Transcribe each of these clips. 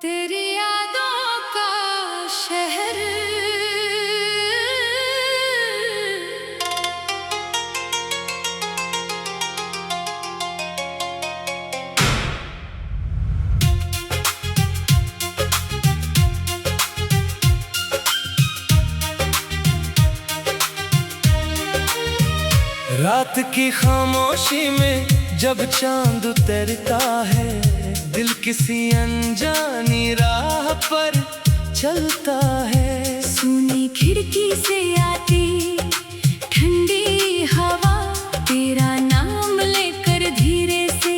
तेरी यादों का शहर। रात की खामोशी में जब चांद उतरता है, दिल किसी अनजानी राह पर चलता है। सुनी खिड़की से आती ठंडी हवा, तेरा नाम लेकर धीरे से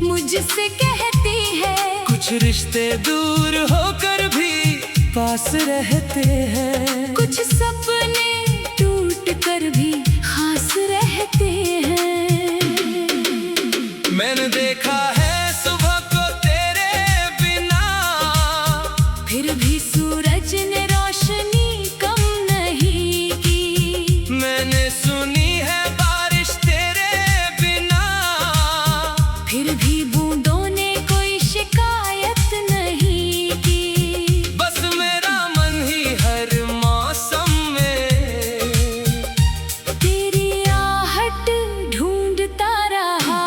मुझसे कहती है, कुछ रिश्ते दूर होकर भी पास रहते हैं, कुछ सपने टूट कर भी खास रहते हैं। मैंने देखा है सुबह को तेरे बिना, फिर भी सूरज ने रोशनी कम नहीं की। मैंने सुनी है बारिश तेरे बिना, फिर भी बूंदों ने कोई शिकायत नहीं की। बस मेरा मन ही हर मौसम में तेरी आहट ढूंढता रहा।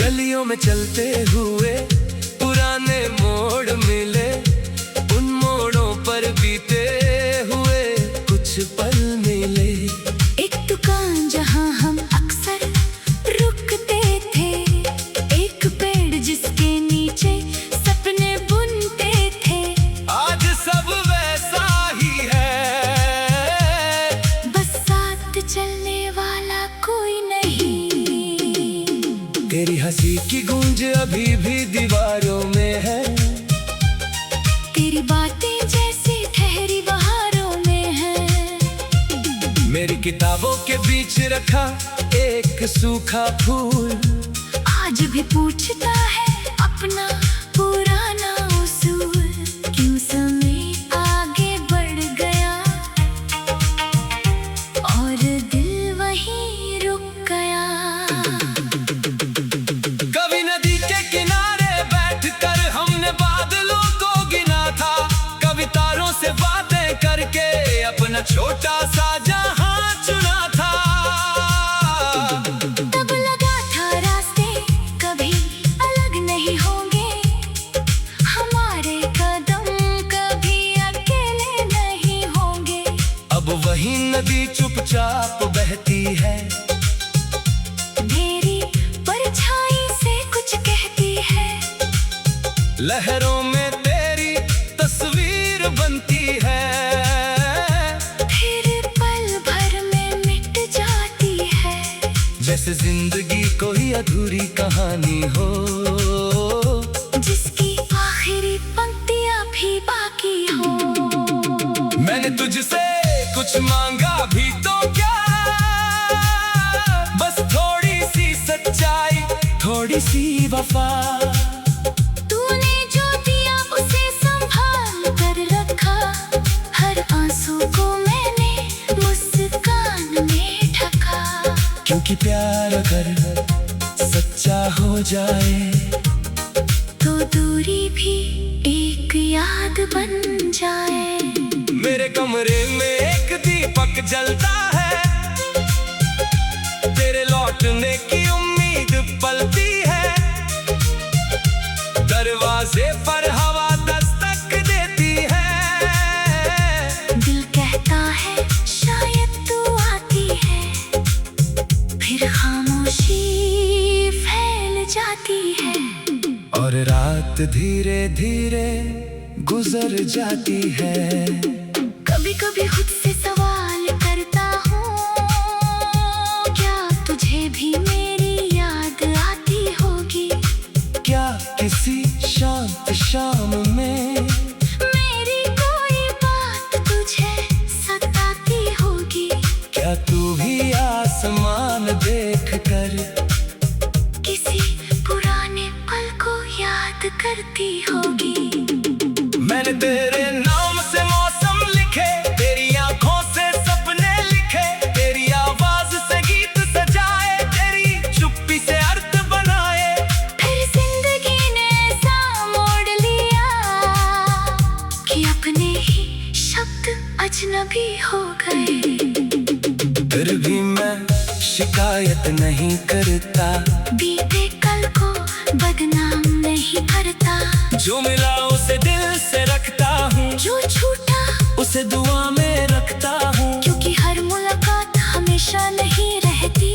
गलियों में चलते हुए पुराने मोड़ मिले, उन मोड़ों पर बीते हुए कुछ पल मिले। एक दुकान जहां हम अक्सर रुकते थे, एक पेड़ जिसके नीचे सपने बुनते थे। आज सब वैसा ही है, बस साथ चलने वाला कोई नहीं। तेरी हंसी की गूंज अभी भी दीवारों में है, तेरी बातें जैसी ठहरी बहारों में है। मेरी किताबों के बीच रखा एक सूखा फूल, आज भी पूछता है अपना पुराना उसूल, क्यों समय आगे बढ़ गया और दिल वहीं रुक गया। कभी नदी के किनारे बैठकर हमने बादलों को गिना था, कभी तारों से बातें करके अपना छोटा सा जहां चुना था। तब लगा था रास्ते कभी अलग नहीं होंगे, हमारे कदम कभी अकेले नहीं होंगे। अब वही नदी चुपचाप बहती है, मेरी परछाई से कुछ कहती है, लहरों में तेरी तस्वीर बनती है, फिर पल भर में मिट जाती है। जैसे जिंदगी कोई अधूरी कहानी हो, जिसकी आखिरी पंक्तियां भी बाकी हो। मैंने तुझसे कुछ मांगा भी तो क्या, बस थोड़ी सी सच्चाई, थोड़ी सी वफा। तूने जो दिया उसे संभाल कर रखा, हर आंसू को मैंने मुस्कान में ढका। क्योंकि प्यार अगर सच्चा हो जाए, तो दूरी भी एक याद बन जाए। मेरे कमरे में एक दीपक जलता है, तेरे लौटने की उम्मीद पलती है, दरवाजे पर हवा दस्तक देती है। दिल कहता है शायद तू आती है, फिर खामोशी फैल जाती है। और रात धीरे धीरे गुजर जाती है। कभी कभी खुद से सवाल करता हूँ, क्या तुझे भी मेरी याद आती होगी? क्या किसी शांत शाम में मेरी कोई बात तुझे सताती होगी? क्या तू भी आसमान देख कर किसी पुराने पल को याद करती होगी? मैंने तेरे नाम से मौसम लिखे, तेरी कि अपने ही शब्द अजनबी हो गए। फिर भी मैं शिकायत नहीं करता, बीते कल को बदनाम नहीं करता। जो मिला उसे दिल से रखता हूँ, जो छूटा उसे दुआ में रखता हूँ। क्योंकि हर मुलाकात हमेशा नहीं रहती,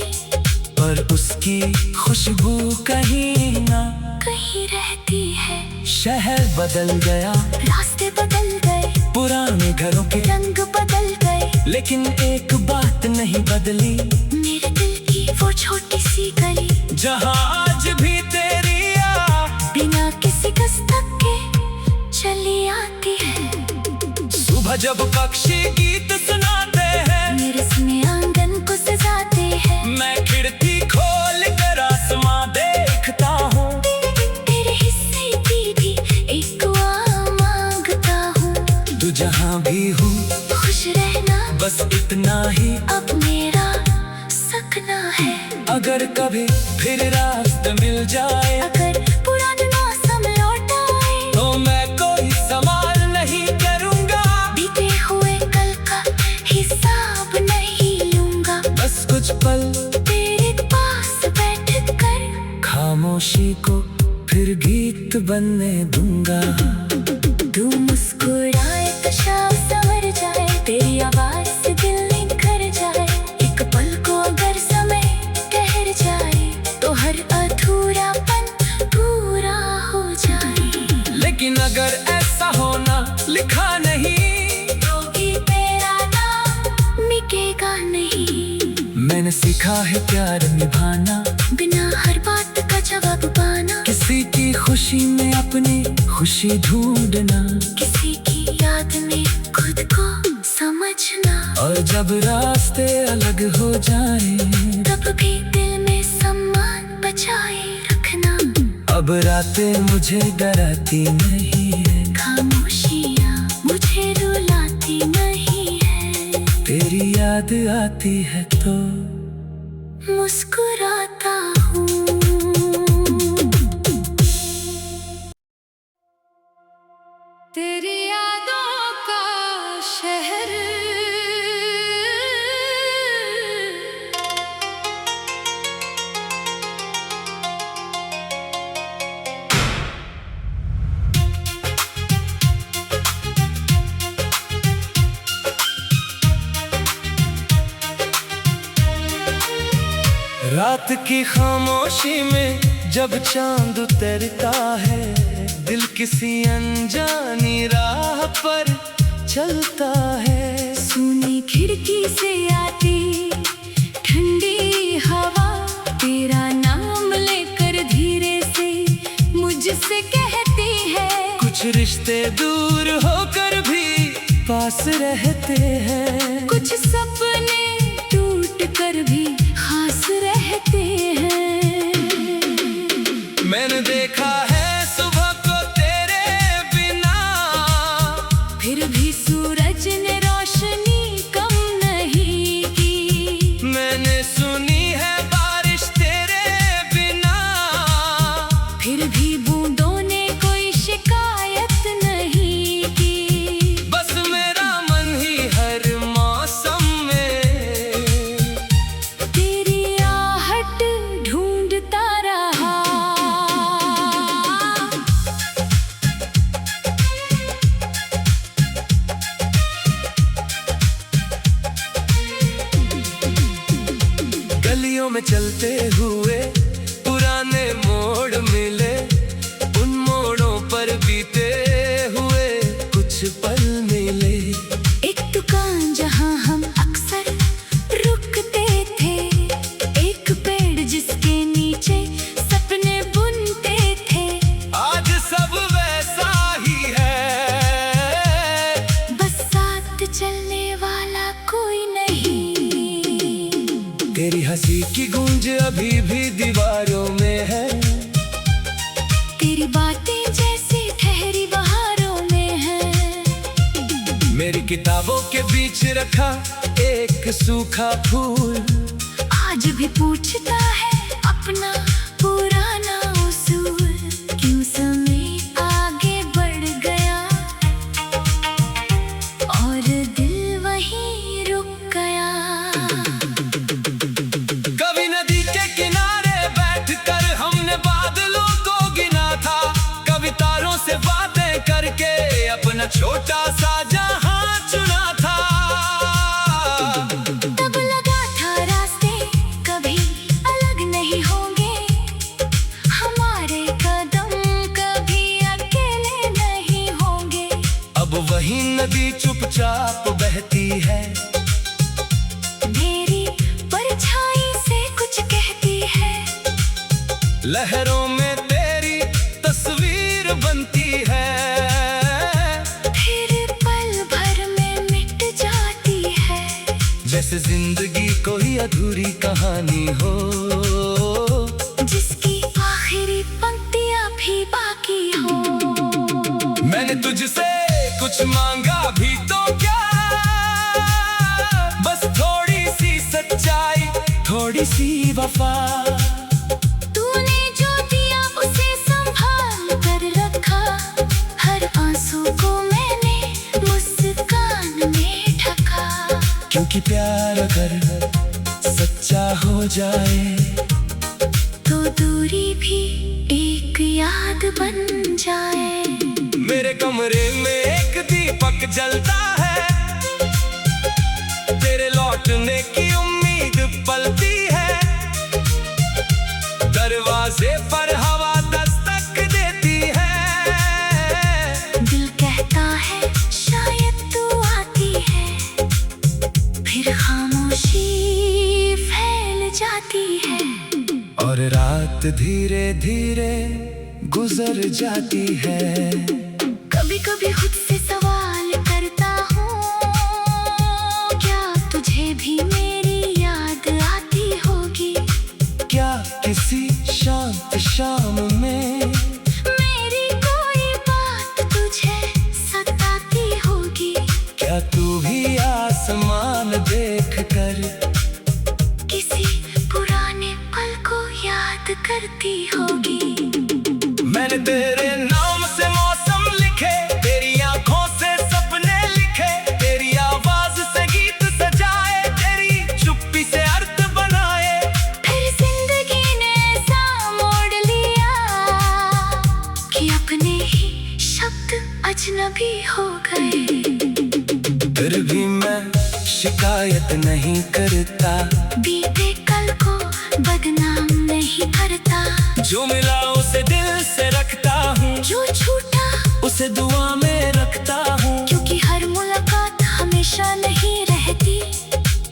पर उसकी खुशबू कहीं ना कहीं रहती है। शहर बदल गया, रास्ते बदल गए, पुराने घरों के रंग बदल गए, लेकिन एक बात नहीं बदली, मेरे दिल की वो छोटी सी गली, जहाँ आज भी तेरी याद बिना किसी दस्तक के चली आती है। सुबह जब पक्षी गीत सुनाते हैं, मेरे सुने आंगन को सजाते हैं, मैं खिड़की खोल कर आसमां देखता हूँ। तेरे हिस्से की भी एक दुआ मांगता हूँ। तू जहाँ भी हो खुश रहना बस इतना ही अब मेरा सपना है। अगर कभी फिर रास्ता मिल जाए, अगर पुराना मौसम लौट आए, तो मैं कोई सवाल नहीं करूँगा, बीते हुए कल का हिसाब नहीं लूंगा। बस कुछ पल तेरे पास बैठ कर खामोशी को फिर गीत बनने दूंगा। तू मुस्कुराए तो शाम संवर जाए, तेरी आवाज से दिल निखर जाए। एक पल को अगर समय ठहर जाए, तो हर अधूरापन पूरा हो जाए। लेकिन अगर ऐसा होना लिखा नहीं, तो भी तेरा नाम मिटेगा नहीं। मैंने सीखा है प्यार निभाना, बिना हर बात का जवाब पाना, किसी की खुशी में अपनी खुशी ढूंढना, किसी की याद में खुद को समझना। और जब रास्ते अलग हो जाए, तब भी दिल में सम्मान बचाए रखना। अब रातें मुझे डराती नहीं है, खामोशियाँ मुझे रुलाती नहीं है, तेरी याद आती है तो मुस्कुराता हूँ। तेरी यादों का शहर, रात की खामोशी में जब चांद उतरता है, दिल किसी अनजानी राह पर चलता है। सुनी खिड़की से आती ठंडी हवा, तेरा नाम लेकर धीरे से मुझसे कहती है, कुछ रिश्ते दूर होकर भी पास रहते हैं, कुछ सपने टूट कर भी खास रहते हैं। मैंने देखा है सुबह को तेरे बिना, फिर भी सूरज ने रोशनी कम नहीं की। मैंने सुनी है बारिश तेरे बिना, फिर भी बूंदों ने कोई शिकायत नहीं की। बस मेरा मन ही हर मौसम में तेरी आहट ढूंढता रहा। गलियों में चलते हुए पुराने मोड़ मिले, उन मोड़ों पर बीते हुए कुछ पल मिले। एक दुकान जहां हम अक्सर रुकते थे, एक पेड़ जिसके नीचे सपने बुनते थे। आज सब वैसा ही है, बस साथ चलने वाला कोई नहीं। तेरी हंसी की गूंज अभी भी दीवारों में है, तेरी बातें जैसे ठहरी बहारों में है। मेरी किताबों के बीच रखा एक सूखा फूल, आज भी पूछता है अपना पुराना उसूल। क्यों समय आगे बढ़ गया, सा जहां चुना था। तब लगा था रास्ते कभी अलग नहीं होंगे, हमारे कदम कभी अकेले नहीं होंगे। अब वही नदी चुपचाप बहती है, मेरी परछाई से कुछ कहती है। लहरों में तेरी तस्वीर बनती है, फिर पल भर में मिट जाती है। जैसे जिंदगी कोई अधूरी कहानी हो, जिसकी आखिरी पंक्तियां भी बाकी हो। मैंने तुझसे कुछ मांगा भी तो क्या, बस थोड़ी सी सच्चाई, थोड़ी सी वफा। तूने जो दिया उसे संभाल कर रखा, हर आंसू को मैंने मुस्कान में ढका। क्योंकि प्यार अगर सच्चा हो जाए, तो दूरी भी एक याद बन जाए। मेरे कमरे में एक दीपक जलता है, तेरे लौटने की उम्मीद पलती है। दरवाजे पर हवा दस्तक देती है, दिल कहता है शायद तू आती है, फिर खामोशी फैल जाती है। और रात धीरे धीरे गुजर जाती है। कभी कभी खुद से सवाल करता हूँ, क्या तुझे भी मेरी याद आती होगी? क्या किसी शांत शाम में मेरी कोई बात तुझे सताती होगी? क्या तू भी आसमान देख कर किसी पुराने पल को याद करती होगी? मैंने तेरे नाम से मौसम लिखे, तेरी आंखों से सपने लिखे, तेरी आवाज से गीत सजाए, तेरी चुप्पी से अर्थ बनाए। फिर जिंदगी ने ऐसा मोड़ लिया कि अपने ही शब्द अजनबी हो गए। फिर भी मैं शिकायत नहीं करता, बीते कल को बदनाम नहीं करता। जो मिला उसे दिल से रखता हूँ, जो छूटा उसे दुआ में रखता हूँ। क्योंकि हर मुलाकात हमेशा नहीं रहती,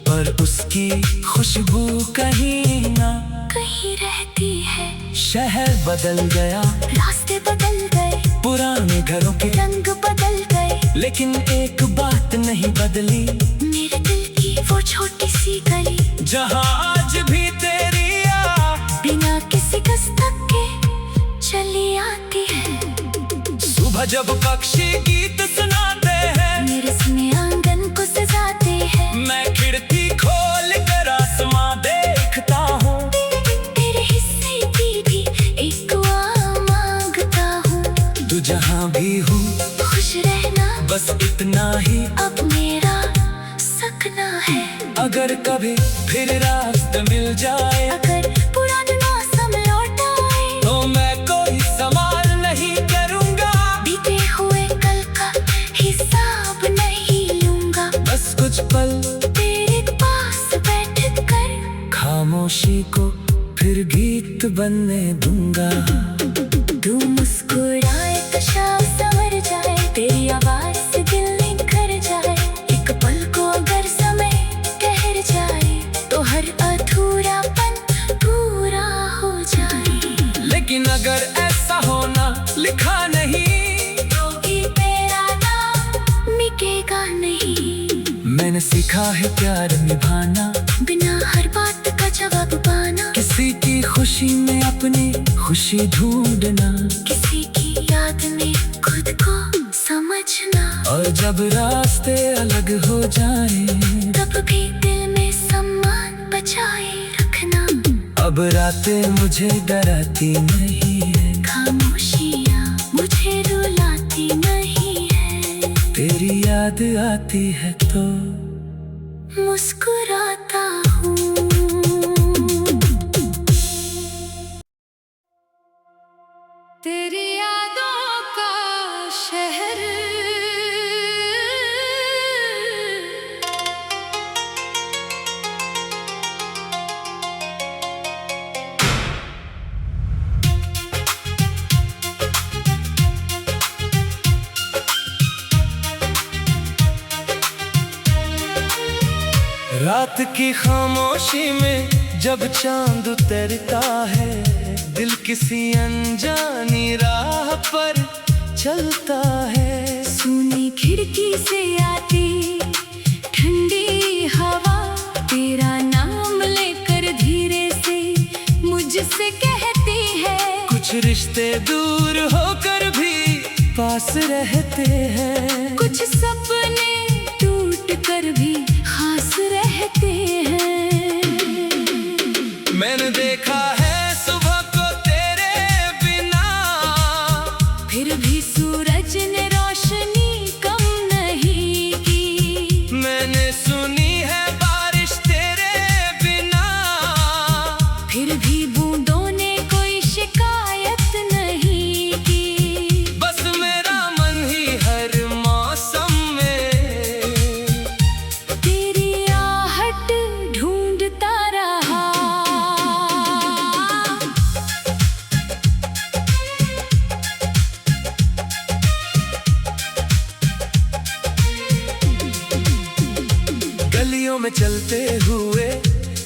पर उसकी खुशबू कहीं ना कहीं रहती है। शहर बदल गया, रास्ते बदल गए, पुराने घरों के रंग बदल गए, लेकिन एक बात नहीं बदली, मेरे दिल की वो छोटी सी गली, जहाँ आज भी तेरी याद बिना किसी दस्तक के चली आती है। सुबह जब पक्षी गीत सुनाते हैं, मेरे सुने आंगन को सजाते हैं, मैं खिड़की खोल कर आसमां देखता हूँ। तेरे हिस्से की भी एक दुआ मांगता हूँ। तू जहाँ भी हो खुश रहना, बस इतना ही अब मेरा सपना है। अगर कभी फिर रास्ते मिल जाए, अगर पुराना मौसम लौट आए, तो मैं कोई सवाल नहीं करूँगा, बीते हुए कल का हिसाब नहीं लूंगा। बस कुछ पल तेरे पास बैठ कर खामोशी को फिर गीत बनने दूंगा। तू मुस्कुराए तो शाम संवर जाए, तेरी आवाज से दिल निखर जाए। एक पल को अगर समय ठहर जाए, तो हर अधूरापन पूरा हो जाए। लेकिन अगर ऐसा होना लिखा नहीं, तो भी तेरा नाम मिटेगा नहीं। मैंने सीखा है प्यार निभाना, बिना हर बात का जवाब पाना, किसी की खुशी में अपनी खुशी ढूंढना, किसी की याद में खुद को समझना। और जब रास्ते अलग हो जाए, तब भी दिल में सम्मान बचाए रखना। अब रातें मुझे डराती नहीं है, खामोशियाँ मुझे रुलाती नहीं है। तेरी याद आती है तो मुस्कुराता हूँ। तेरी यादों का शहर रात की खामोशी में जब चांद उतरता है, दिल किसी अनजानी राह पर चलता है। सुनी खिड़की से आती ठंडी हवा, तेरा नाम लेकर धीरे से मुझसे कहती है, कुछ रिश्ते दूर होकर भी पास रहते हैं, कुछ सपने टूट कर भी खास रहते हैं। मैंने देखा है सुबह को तेरे बिना, फिर भी सूरज ने रोशनी कम नहीं की। मैंने सुनी है बारिश तेरे बिना, फिर भी बूंदों ने कोई शिकायत नहीं की। बस मेरा मन ही हर मौसम में तेरी आहट ढूंढता रहा। गलियों में चलते हुए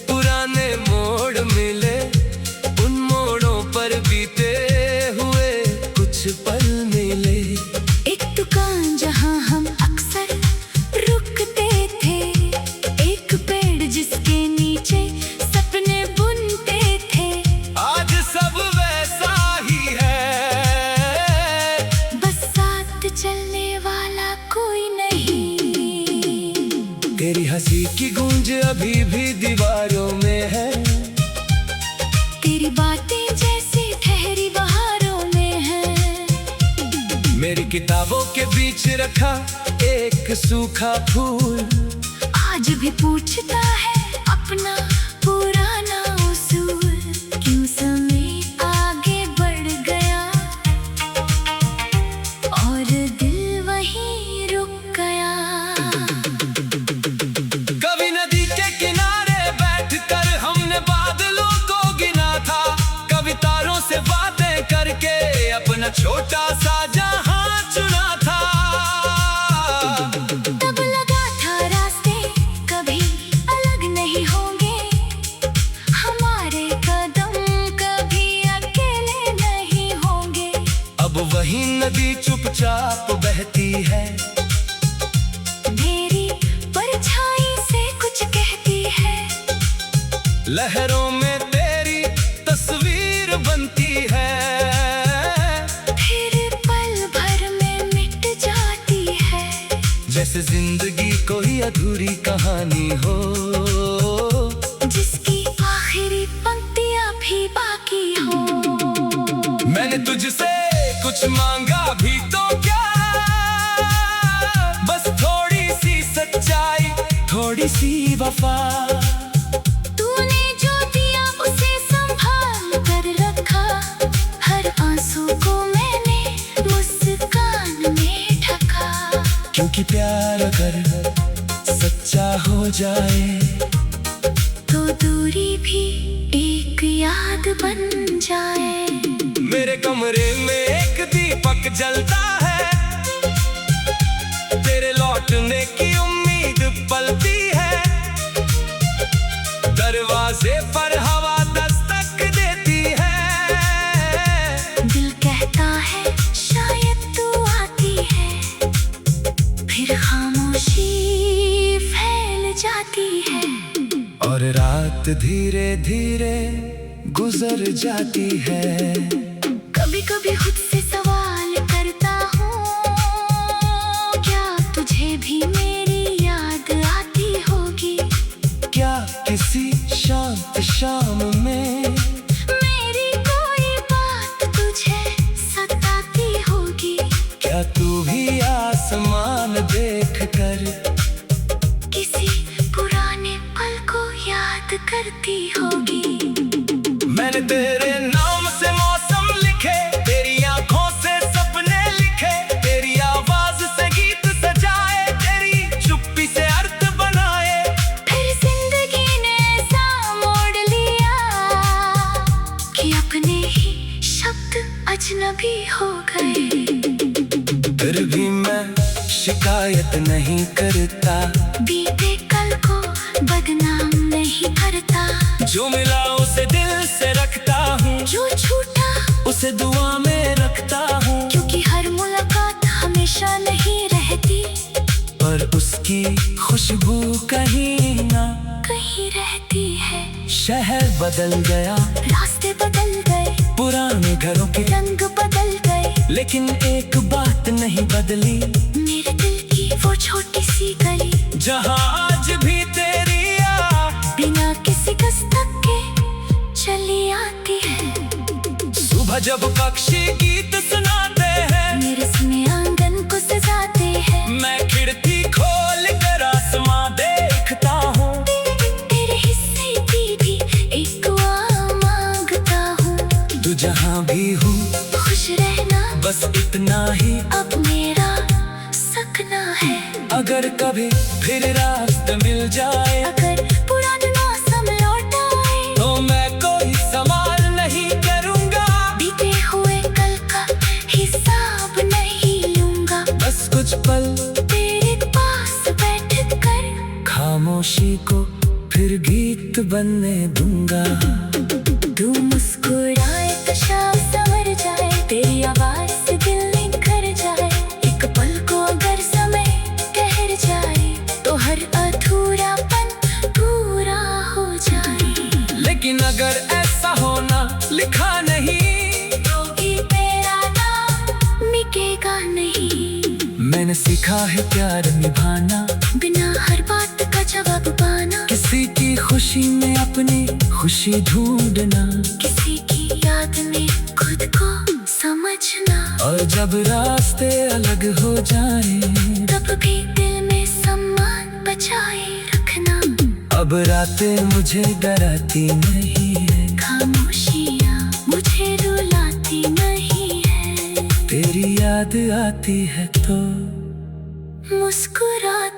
पुराने मोड़ मिले, उन मोड़ों पर बीते हुए कुछ पल मिले। एक दुकान जहां हम अक्सर रुकते थे, एक पेड़ जिसके नीचे सपने बुनते थे। आज सब वैसा ही है, बस साथ चलने वाला कोई नहीं। तेरी हंसी की गूंज अभी भी दीवारों में है, तेरी बातें जैसी ठहरी बहारों में है। मेरी किताबों के बीच रखा एक सूखा फूल, आज भी पूछता है अपना पुराना उसूल, क्यों समय आगे बढ़ गया और दिल वहीं रुक गया। कभी नदी के किनारे बैठकर हमने बादलों को गिना था, कभी तारों से बातें करके अपना छोटा सा जहां चुना था। तब लगा था रास्ते कभी अलग नहीं होंगे, हमारे कदम कभी अकेले नहीं होंगे। अब वही नदी चुपचाप बहती है, मेरी परछाई से कुछ कहती है, लहरों में तेरी तस्वीर बनती है, फिर पल भर में मिट जाती है। जैसे जिंदगी कोई अधूरी कहानी हो, जिसकी आखिरी पंक्तियां भी बाकी हो। मैंने तुझसे कुछ मांगा भी तो क्या, बस थोड़ी सी सच्चाई, थोड़ी सी वफा। तूने जो दिया उसे संभाल कर रखा, हर आंसू को मैंने मुस्कान में ढका। क्योंकि प्यार अगर सच्चा हो जाए, तो दूरी भी एक याद बन जाए। मेरे कमरे में एक दीपक जलता है, तेरे लौटने की उम्मीद पलती है, दरवाजे पर हवा दस्तक देती है। दिल कहता है शायद तू आती है, फिर खामोशी फैल जाती है। और रात धीरे धीरे गुजर जाती है। कभी कभी खुद से सवाल करता हूँ, क्या तुझे भी मेरी याद आती होगी? क्या किसी शांत शाम में मेरी कोई बात तुझे सताती होगी? क्या तू भी आसमान देख कर किसी पुराने पल को याद करती होगी? मैंने तेरे नाम से मौसम लिखे, तेरी आंखों से सपने लिखे, तेरी आवाज से गीत सजाए, तेरी चुप्पी से अर्थ बनाए। फिर जिंदगी ने ऐसा मोड़ लिया कि अपने ही शब्द अजनबी हो गए। फिर भी मैं शिकायत नहीं करता, बीते कल को बदनाम नहीं करता, जो मिला उसे दिल से रखता हूँ, जो छूटा उसे दुआ में रखता हूँ। क्योंकि हर मुलाकात हमेशा नहीं रहती, पर उसकी खुशबू कहीं ना कहीं रहती है। शहर बदल गया, रास्ते बदल गए, पुराने घरों के रंग बदल गए, लेकिन एक बात नहीं बदली, मेरे दिल की वो छोटी सी गली, जहाँ आज भी तेरी याद बिना किसी दस्तक के चली आती है। सुबह जब पक्षी गीत सुनाते हैं, मेरे सुने आंगन को सजाते हैं, मैं खिड़की खोल कर आसमां देखता हूँ। तेरे हिस्से की भी एक दुआ मांगता हूँ। तू जहाँ भी हो खुश रहना बस इतना ही अब मेरा सपना है। अगर कभी फिर रास्ता मिल जाए, अगर पुराना मौसम लौट आए, तो मैं कोई सवाल नहीं करूँगा, बीते हुए कल का हिसाब नहीं लूंगा। बस कुछ पल तेरे पास बैठ कर खामोशी को फिर गीत बनने दूंगा। तू मुस्कुराए तो शाम संवर जाए, तेरी आवाज से दिल निखर जाए, एक पल को अगर समय ठहर जाए, तो हर अधूरापन पूरा हो जाए। लेकिन अगर ऐसा होना लिखा नहीं, तो भी तेरा नाम मिटेगा नहीं। मैंने सीखा है प्यार निभाना, बिना हर बात का जवाब पाना, किसी की खुशी में अपनी खुशी ढूंढना, किसी की याद में खुद को समझना, और जब रास्ते अलग हो जाए, तब भी दिल में सम्मान बचाए रखना। अब रातें मुझे डराती नहीं है, खामोशियाँ मुझे रुलाती नहीं है, तेरी याद आती है तो मुस्कुराती